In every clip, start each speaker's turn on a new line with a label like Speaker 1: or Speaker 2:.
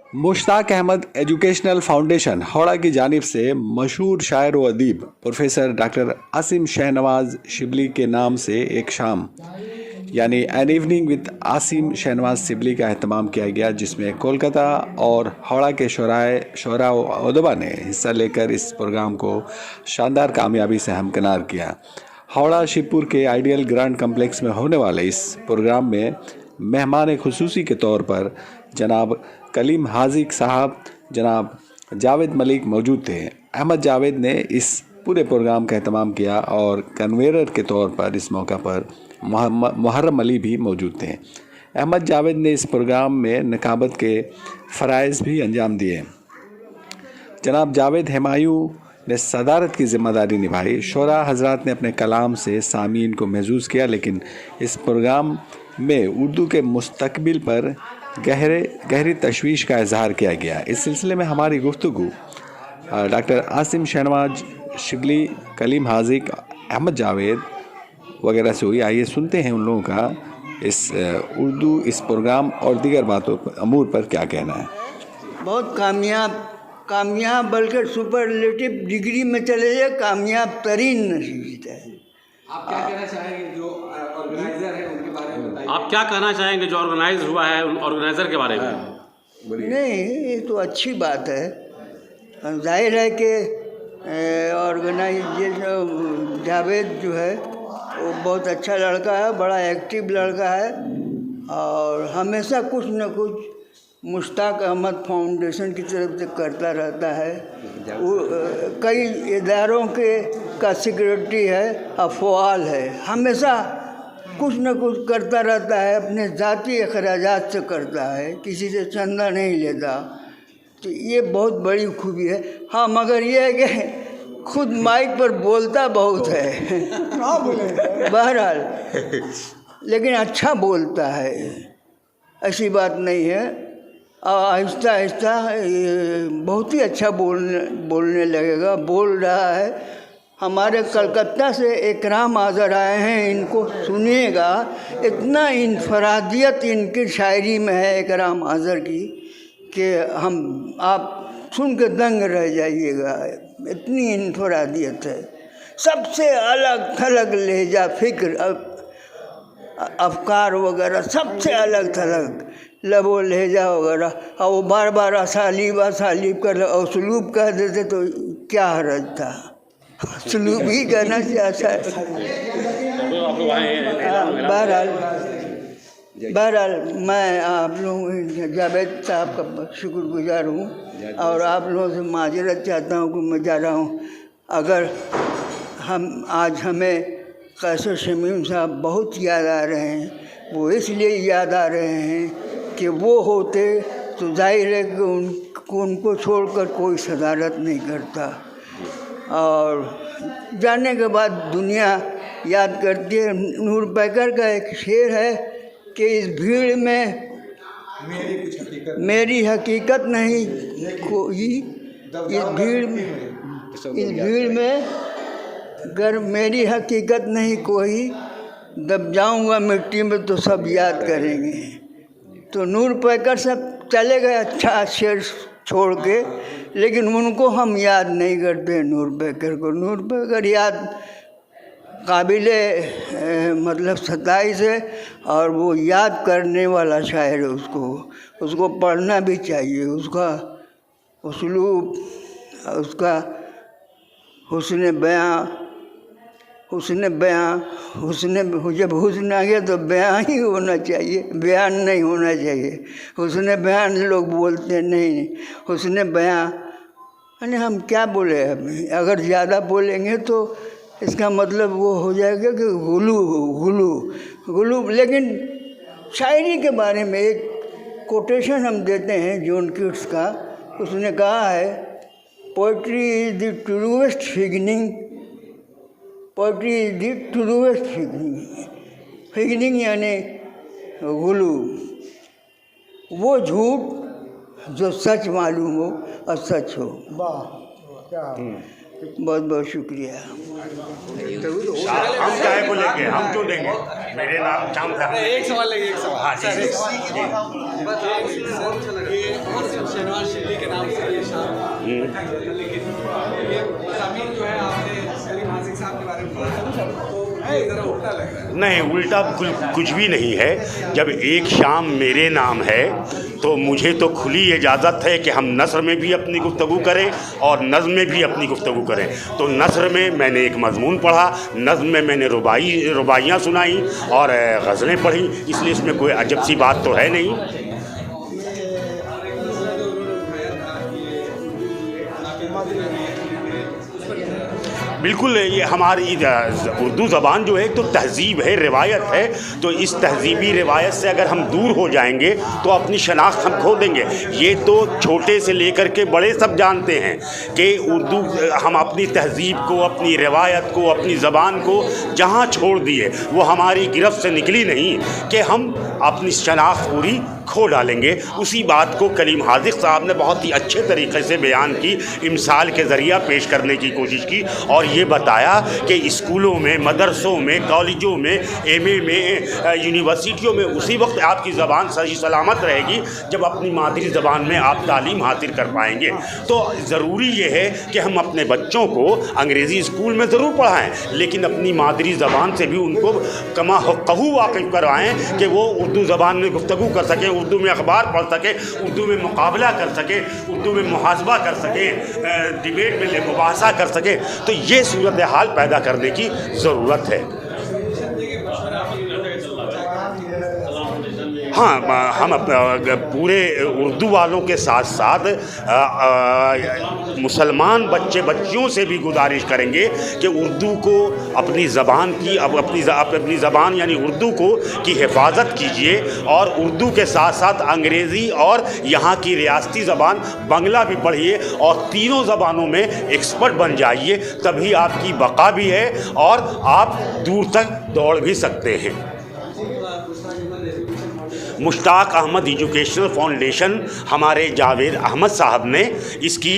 Speaker 1: Mushtaq Ahmad educational foundation Howrah की जानिब से मशहूर शायर व अदीब प्रोफेसर डॉक्टर आसिम शहनवाज शिबली के नाम से एक शाम यानी an evening with Asim Shahnawaz Shibli का अहतमाम किया गया, जिसमें कोलकाता और हावड़ा के शोरा व अदबा ने हिस्सा लेकर इस प्रोग्राम को शानदार कामयाबी से हमकिनार किया। हावड़ा शिवपुर के आइडियल ग्रांड कम्प्लेक्स में होने वाले इस प्रोग्राम में मेहमान खुसूसी के तौर पर जनाब कलीम हाजिक साहब, जनाब जावेद मलिक मौजूद थे। अहमद जावेद ने इस पूरे प्रोग्राम का एहतमाम किया और कन्वेयर के तौर पर इस मौका पर मुहर्रम अली भी मौजूद थे। अहमद जावेद ने इस प्रोग्राम में नकाबत के फ़राइज़ भी अंजाम दिए। जनाब जावेद हुमायूं ने सदारत की ज़िम्मेदारी निभाई। शोरा हजरात ने अपने कलाम से सामीन को महसूस किया, लेकिन इस प्रोग्राम में उर्दू के मुस्तकबिल पर गहरी तशवीश का इजहार किया गया। इस सिलसिले में हमारी गुफ्तगू डॉक्टर आसिम शहनवाज शिबली, कलीम हाजिक, अहमद जावेद वगैरह से हुई। आइए सुनते हैं उन लोगों का इस प्रोग्राम और दीगर बातों अमूर पर क्या कहना है।
Speaker 2: बहुत कामयाब बल्कि सुपरलेटिव डिग्री में चले जाए, कामयाब तरीन नसीब है।
Speaker 1: आप क्या कहना चाहेंगे जो ऑर्गेनाइजर है उनके बारे में बताइए।
Speaker 3: आप क्या कहना चाहेंगे जो ऑर्गेनाइज हुआ है उन ऑर्गेनाइजर के बारे में?
Speaker 2: नहीं, ये तो अच्छी बात है। जाहिर है कि ऑर्गेनाइजेशन जावेद जो है वो बहुत अच्छा लड़का है, बड़ा एक्टिव लड़का है और हमेशा कुछ न कुछ मुश्ताक अहमद फाउंडेशन की तरफ से करता रहता है। वो कई इदारों का सिक्योरिटी है, अफवाल है, हमेशा कुछ न कुछ करता रहता है, अपने ज़ाती अखराजात से करता है, किसी से चंदा नहीं लेता। तो ये बहुत बड़ी खूबी है। हाँ, मगर ये है कि खुद माइक पर बोलता बहुत है बहरहाल, लेकिन अच्छा बोलता है, ऐसी बात नहीं है। आहिस्ता आहिस्ता बहुत ही अच्छा बोलने लगेगा, बोल रहा है। हमारे कलकत्ता से इकराम आज़र आए हैं, इनको सुनिएगा। इतना इनफरादियत इनकी शायरी में है इकराम आज़र की कि आप सुन के दंग रह जाइएगा, इतनी इनफरादियत है। सबसे अलग थलग लहजा, फिक्र, अफकार वगैरह सबसे अलग थलग, लबो लहजा वगैरह। और वो बार बार असालीब कर उसलूब कह देते तो क्या हर्ज था, उसलूब ही कहना चाहता है। बहरहाल मैं आप लोगों जावेद साहब का शुक्रगुजार हूँ और आप लोगों से माजरत चाहता हूँ कि मैं जा रहा हूँ। अगर हमें कैसर शमीम साहब बहुत याद आ रहे हैं, वो इसलिए याद आ रहे हैं कि वो होते तो जाहिर है कि उनको छोड़कर कोई सदारत नहीं करता। और जाने के बाद दुनिया याद करती है। नूर पैकर का एक शेर है कि इस भीड़ में मेरी हकीकत नहीं कोई, इस भीड़ में अगर मेरी हकीकत नहीं कोई, दब जाऊंगा मिट्टी में तो सब याद करेंगे। तो नूर पैकर सब चले गए अच्छा शेर छोड़ के, लेकिन उनको हम याद नहीं करते नूर पैकर को। नूर पैकर याद काबिले मतलब 27 है और वो याद करने वाला शायर है। उसको पढ़ना भी चाहिए। उसका उसलूब, उसका जब हुस्न आ गया तो बयान ही होना चाहिए, बयान नहीं होना चाहिए। हुस्न बयान लोग बोलते नहीं, हुस्न बयान यानी हम क्या बोले। अगर ज़्यादा बोलेंगे तो इसका मतलब वो हो जाएगा कि गुलू। लेकिन शायरी के बारे में एक कोटेशन हम देते हैं जॉन कीट्स का। उसने कहा है, poetry is the truest beginning, poetry is the truest beginning यानी गुलू, वो झूठ जो सच मालूम हो और सच हो। बहुत बहुत शुक्रिया।
Speaker 4: हम चाहे बोलेंगे, हम क्यों देंगे। मेरे नाम शाम था।
Speaker 1: एक सवाल लेंगे, एक सवाल।
Speaker 4: हाँ जी।
Speaker 1: शहनवाज शिबली के नाम से ये शाम, लेकिन ये ज़मीन जो है आपने सलीम हासिक साहब के बारे में पढ़ा, तो ज़रा उल्टा लग रहा है।
Speaker 4: नहीं, उल्टा कुछ भी नहीं है। जब एक शाम मेरे नाम है तो मुझे तो खुली इजाज़त है कि हम नस्र में भी अपनी गुफ्तगू करें और नज़्म में भी अपनी गुफ्तगू करें। तो नस्र में मैंने एक मज़मून पढ़ा, नज़्म में मैंने रुबाइयाँ सुनाई और गज़लें पढ़ी, इसलिए इसमें कोई अजब सी बात तो है नहीं। बिल्कुल, ये हमारी उर्दू ज़बान जो है तो तहज़ीब है, रिवायत है। तो इस तहज़ीबी रिवायत से अगर हम दूर हो जाएंगे तो अपनी शनाख्त हम खो देंगे। ये तो छोटे से लेकर के बड़े सब जानते हैं कि उर्दू, हम अपनी तहज़ीब को, अपनी रिवायत को, अपनी ज़बान को जहाँ छोड़ दिए वो हमारी गिरफ्त से निकली नहीं कि हम अपनी शनाख्त पूरी खो डालेंगे। उसी बात को कलीम हाज़िक साहब ने बहुत ही अच्छे तरीक़े से बयान की, इमसाल के ज़रिया पेश करने की कोशिश की और ये बताया कि स्कूलों में, मदरसों में, कॉलेजों में, एमए में, यूनिवर्सिटियों में उसी वक्त आपकी ज़बान सही सलामत रहेगी जब अपनी मादरी ज़बान में आप तालीम हासिल कर पाएंगे। तो ज़रूरी ये है कि हम अपने बच्चों को अंग्रेज़ी स्कूल में ज़रूर पढ़ाएँ, लेकिन अपनी मादरी ज़बान से भी उनको कमा हुक्कहू वाकिफ़ करवाएँ कि वो उर्दू ज़बान में गुफ्तगू कर सकें, उर्दू में अखबार पढ़ सके, उर्दू में मुकाबला कर सके, उर्दू में मुहासबा कर सके, डिबेट में मुबाहसा कर सके। तो ये सूरत हाल पैदा करने की ज़रूरत है। हाँ, हम पूरे उर्दू वालों के साथ साथ मुसलमान बच्चियों से भी गुजारिश करेंगे कि उर्दू को अपनी ज़बान की, अपनी ज़बान यानी उर्दू को की हिफाजत कीजिए और उर्दू के साथ साथ अंग्रेज़ी और यहाँ की रियासती ज़बान बांग्ला भी पढ़िए और तीनों ज़बानों में एक्सपर्ट बन जाइए, तभी आपकी बका भी है और आप दूर तक दौड़ भी सकते हैं। मुश्ताक अहमद एजुकेशनल फाउंडेशन, हमारे जावेद अहमद साहब ने इसकी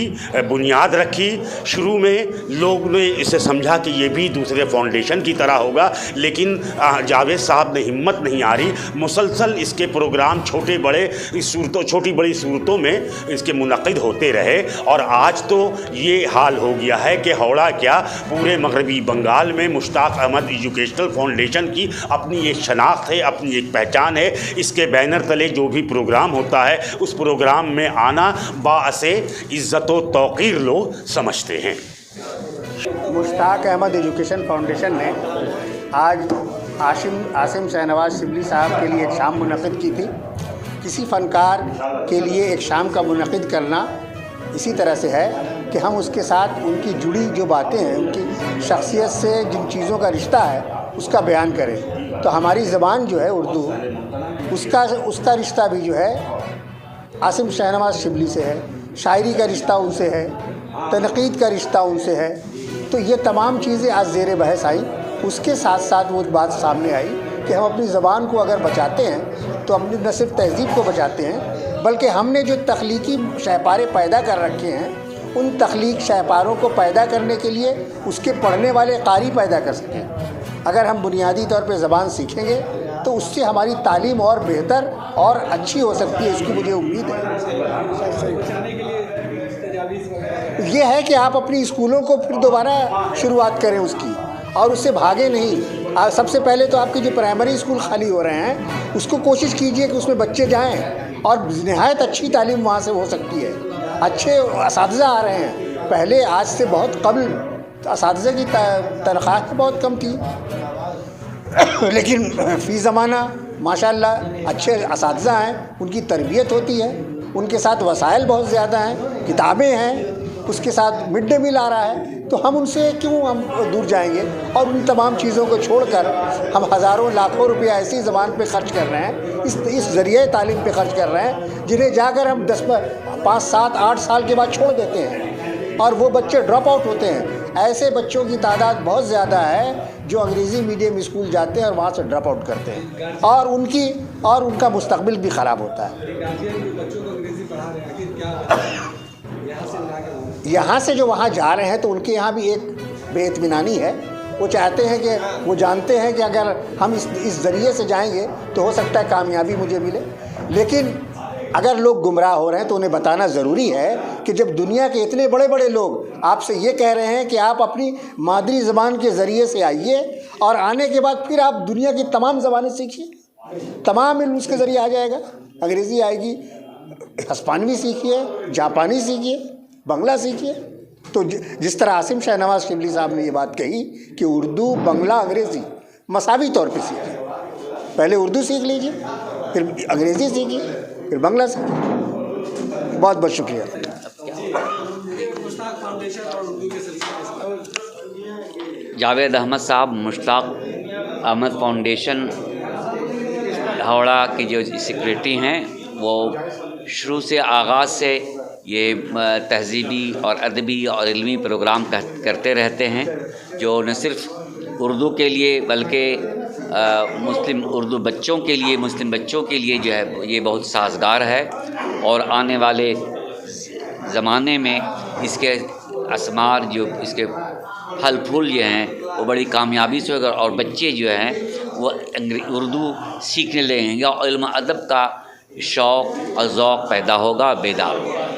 Speaker 4: बुनियाद रखी। शुरू में लोग ने इसे समझा कि ये भी दूसरे फाउंडेशन की तरह होगा, लेकिन जावेद साहब ने हिम्मत नहीं हारी, मुसलसल इसके प्रोग्राम छोटी बड़ी सूरतों में इसके मुनक़िद होते रहे और आज तो ये हाल हो गया है कि हौड़ा क्या, पूरे मगरबी बंगाल में मुश्ताक अहमद एजुकेशनल फाउंडेशन की अपनी एक शनाख्त है, अपनी एक पहचान है। इसके बैनर तले जो भी प्रोग्राम होता है उस प्रोग्राम में आना बाअसे इज़्ज़त व तौक़ीर लोग समझते हैं।
Speaker 5: मुश्ताक अहमद एजुकेशन फाउंडेशन ने आज आसिम शहनवाज शिबली साहब के लिए एक शाम मुनक़िद की थी। किसी फ़नकार के लिए एक शाम का मुनक़िद करना इसी तरह से है कि हम उसके साथ उनकी जुड़ी जो बातें हैं, उनकी शख्सियत से जिन चीज़ों का रिश्ता है उसका बयान करें। तो हमारी ज़बान जो है उर्दू, उसका रिश्ता भी जो है आसिम शहनवाज शिबली से है, शायरी का रिश्ता उनसे है, तनक़ीद का रिश्ता उनसे है। तो ये तमाम चीज़ें आज ज़ेर बहस आई। उसके साथ साथ वो बात सामने आई कि हम अपनी ज़बान को अगर बचाते हैं तो अपनी न सिर्फ तहज़ीब को बचाते हैं, बल्कि हमने जो तख्लीकी शाहपारे पैदा कर रखे हैं उन तख्लीक शाहपारों को पैदा करने के लिए उसके पढ़ने वाले कारी पैदा कर सकें। अगर हम बुनियादी तौर पे ज़बान सीखेंगे तो उससे हमारी तालीम और बेहतर और अच्छी हो सकती है, इसकी मुझे उम्मीद है। ये है कि आप अपनी स्कूलों को फिर दोबारा शुरुआत करें उसकी और उससे भागे नहीं। सबसे पहले तो आपके जो प्राइमरी स्कूल खाली हो रहे हैं उसको कोशिश कीजिए कि उसमें बच्चे जाएं और नहायत अच्छी तालीम वहाँ से हो सकती है। अच्छे असातिज़ा आ रहे हैं। पहले आज से बहुत कबल असातिज़ा की तनख्वाह बहुत कम थी, लेकिन फ़ी ज़माना माशाअल्लाह अच्छे असातिज़ा हैं, उनकी तरबियत होती है, उनके साथ वसाइल बहुत ज़्यादा हैं, किताबें हैं, उसके साथ मिड डे मील आ रहा है। तो हम उनसे क्यों हम दूर जाएंगे और उन तमाम चीज़ों को छोड़कर हम हज़ारों लाखों रुपया ऐसी ज़बान पे ख़र्च कर रहे हैं, इस ज़रिए तालीम पे ख़र्च कर रहे हैं जिन्हें जाकर हम 10, 5, 7, 8 साल के बाद छोड़ देते हैं और वो बच्चे ड्रॉप आउट होते हैं। ऐसे बच्चों की तादाद बहुत ज़्यादा है जो अंग्रेज़ी मीडियम स्कूल जाते हैं और वहाँ से ड्रॉप आउट करते हैं और उनका मुस्तकबिल भी ख़राब होता है। यहाँ से जो वहाँ जा रहे हैं तो उनके यहाँ भी एक बेइत्मीनानी है। वो चाहते हैं कि वो जानते हैं कि अगर हम इस ज़रिए से जाएंगे तो हो सकता है कामयाबी मुझे मिले, लेकिन अगर लोग गुमराह हो रहे हैं तो उन्हें बताना ज़रूरी है कि जब दुनिया के इतने बड़े बड़े लोग आपसे ये कह रहे हैं कि आप अपनी मादरी ज़बान के ज़रिए से आइए और आने के बाद फिर आप दुनिया की तमाम ज़बानें सीखिए, तमाम इल्म उसके ज़रिए आ जाएगा। अंग्रेज़ी आएगी, हिस्पानवी सीखिए, जापानी सीखिए, बंगला सीखिए। तो जिस तरह आसिम शाहनवाज शिबली साहब ने ये बात कही कि उर्दू, बंगला, अंग्रेज़ी मसावी तौर पे सीखिए। पहले उर्दू सीख लीजिए, फिर अंग्रेज़ी सीखिए, फिर बंगला सीखिए। बहुत बहुत शुक्रिया।
Speaker 6: जावेद अहमद साहब मुश्ताक अहमद फाउंडेशन हावड़ा की जो सेक्रेटरी हैं, वो शुरू से आगाज़ से ये तहज़ीबी और अदबी और इल्मी प्रोग्राम करते रहते हैं, जो न सिर्फ़ उर्दू के लिए बल्कि मुस्लिम उर्दू बच्चों के लिए, मुस्लिम बच्चों के लिए जो है ये बहुत साजगार है। और आने वाले ज़माने में इसके असमार जो इसके फल फूल जो हैं वो बड़ी कामयाबी से होगा और बच्चे जो हैं वो उर्दू सीखने लगेंगे और इल्म अदब का शौक़ और ज़ौक़ पैदा होगा, बेदार होगा।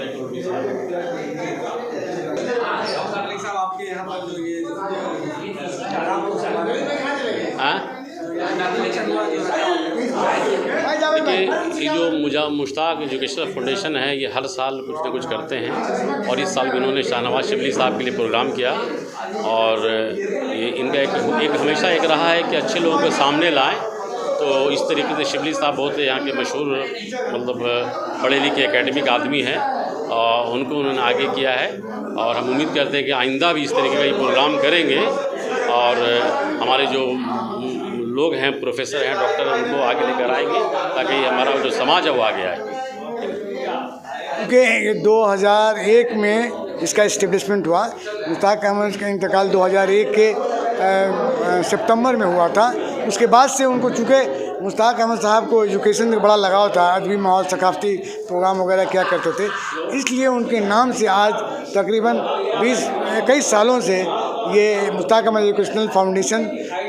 Speaker 3: देखिए, ये जो मुश्ताक एजुकेशनल फाउंडेशन है, ये हर साल कुछ ना कुछ करते हैं और इस साल भी इन्होंने शाहनवाज शिबली साहब के लिए प्रोग्राम किया। और ये इनका एक हमेशा एक रहा है कि अच्छे लोगों को सामने लाएं। तो इस तरीके से शिबली साहब बहुत यहाँ के मशहूर मतलब पढ़े लिखे एकेडमिक आदमी हैं और उनको उन्होंने आगे किया है। और हम उम्मीद करते हैं कि आइंदा भी इस तरीके का ये प्रोग्राम करेंगे और हमारे जो लोग हैं, प्रोफेसर हैं, डॉक्टर हैं, उनको आगे लेकर आएंगे ताकि हमारा जो समाज है वो आगे आए।
Speaker 7: क्योंकि 2001 में इसका इस्टेब्लिशमेंट हुआ। मुश्ताक अहमद का इंतकाल 2001 के सितंबर में हुआ था। उसके बाद से उनको चूँकि मुश्ताक अहमद साहब को एजुकेशन में बड़ा लगाव था, अदबी माहौल, सकाफ़ती प्रोग्राम वगैरह क्या करते थे, इसलिए उनके नाम से आज तकरीबन 21 सालों से ये मुश्ताक अहमद एजुकेशनल फाउंडेशन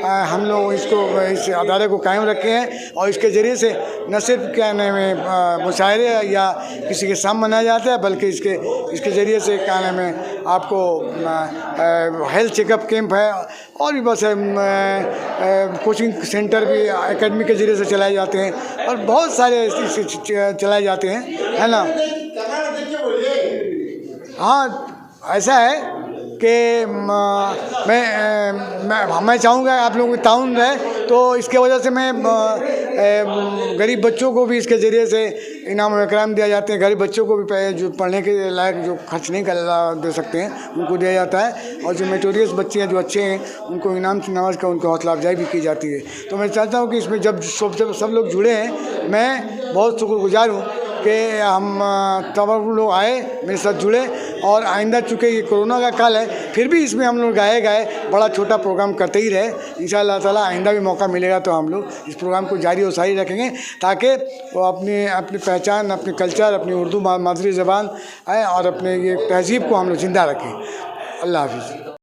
Speaker 7: हम लोग इस अदारे को कायम रखे हैं। और इसके ज़रिए से न सिर्फ क्या नाम है मुशायरे या किसी के सामने मनाया जाता है, बल्कि इसके ज़रिए से क्या नाम है आपको हेल्थ चेकअप कैंप है और भी बस कोचिंग सेंटर भी एकेडमी के ज़रिए से चलाए जाते हैं और बहुत सारे चलाए जाते हैं, है ना। हाँ, ऐसा है कि मैं चाहूँगा आप लोगों की ताउन रहे, तो इसके वजह से मैं गरीब बच्चों को भी इसके ज़रिए से इनाम और इकराम दिया जाते हैं। गरीब बच्चों को भी जो पढ़ने के लायक जो खर्च नहीं कर दे सकते हैं उनको दिया जाता है। और जो मेटोरियस बच्चे हैं, जो अच्छे हैं, उनको इनाम से नवाज कर उनको हौसला अफजाई भी की जाती है। तो मैं चाहता हूँ कि इसमें जब सब लोग जुड़े हैं, मैं बहुत शुक्रगुजार हूँ कि हम तमाम लोग आए, मेरे साथ जुड़े। और आइंदा चूँकि ये कोरोना का काल है, फिर भी इसमें हम लोग गाए बड़ा छोटा प्रोग्राम करते ही रहे। इंशाअल्लाह ताला आइंदा भी मौका मिलेगा तो हम लोग इस प्रोग्राम को जारी और सारी रखेंगे, ताकि वो अपनी पहचान, अपने कल्चर, अपनी उर्दू मादरी ज़बान है और अपने ये तहज़ीब को हम लोग ज़िंदा रखें। अल्लाह हाफ़िज़।